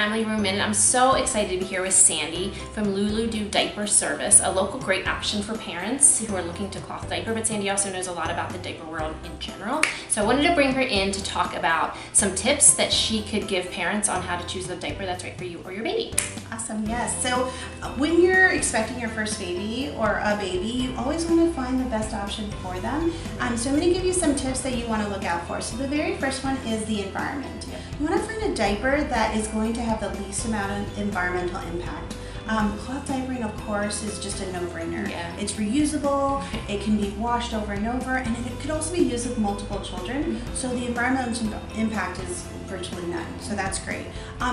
Family Room In. I'm so excited to be here with Sandy from Luludew Diaper Service, a local great option for parents who are looking to cloth diaper, but Sandy also knows a lot about the diaper world in general. So I wanted to bring her in to talk about some tips that she could give parents on how to choose the diaper that's right for you or your baby. Awesome, yes. So when you're expecting your first baby or a baby, you always want to find the best option for them. So I'm going to give you some tips that you want to look out for. So the very first one is the environment. You want to find a diaper that is going to have the least amount of environmental impact. Cloth diapering, of course, is just a no-brainer. Yeah. It's reusable, it can be washed over and over, and it could also be used with multiple children, so the environmental impact is virtually none, so that's great.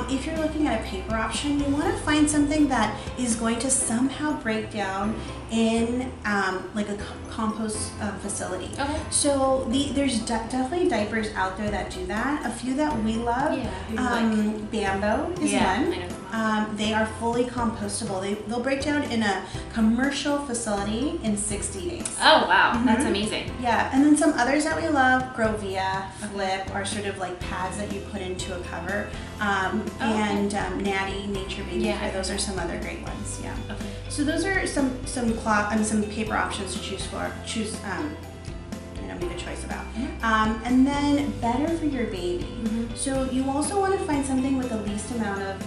If you're looking at a paper option, you want to find something that is going to somehow break down in like a compost facility. Okay. So there's definitely diapers out there that do that. A few that we love, Bamboo is one. I know. They are fully compostable. They'll break down in a commercial facility in 60 days. Oh wow, that's amazing. Yeah, and then some others that we love, Grovia, Flip, are sort of like pads that you put into a cover. And Natty, Nature Baby Care, those are some other great ones. Yeah. Okay. So those are some some paper options to choose. Make a choice about. And then better for your baby. So you also want to find something with the least amount of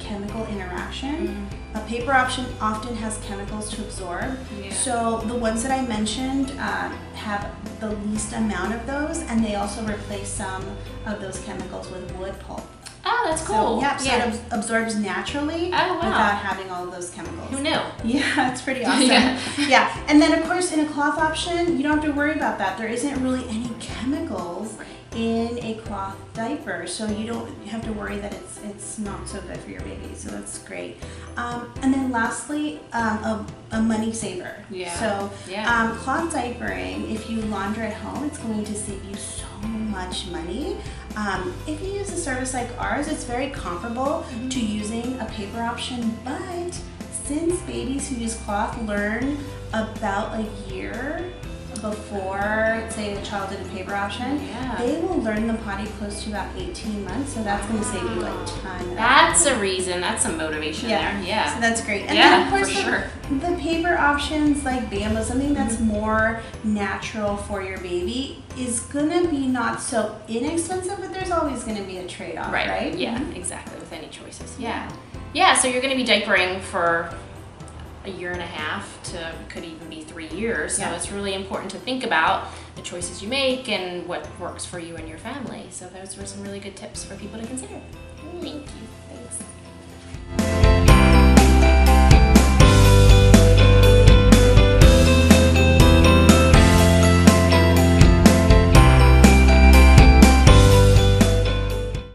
chemical interaction. A paper option often has chemicals to absorb. So the ones that I mentioned have the least amount of those, and they also replace some of those chemicals with wood pulp. Oh, that's cool. So, so it absorbs naturally without having all of those chemicals. Who knew? Yeah, it's pretty awesome. Yeah, and then of course in a cloth option, you don't have to worry about that. There isn't really any chemicals in a cloth diaper, so you don't have to worry that it's not so good for your baby. So that's great. And then lastly, a money saver. So cloth diapering, if you launder at home, it's going to save you so much money. If you use a service like ours, it's very comparable to using a paper option, but since babies who use cloth learn about a year before, say, the child did a paper option, they will learn the potty close to about 18 months, so that's going to save you a ton. That's a reason, that's some motivation there. Yeah. So that's great. And then of course for the paper options like Bamboo, something that's more natural for your baby, is going to be not so inexpensive, but there's always going to be a trade-off, right? Yeah, exactly, with any choices. Yeah, so you're going to be diapering for a year and a half to could even be 3 years. So it's really important to think about the choices you make and what works for you and your family. So those were some really good tips for people to consider. Thank you. Thanks.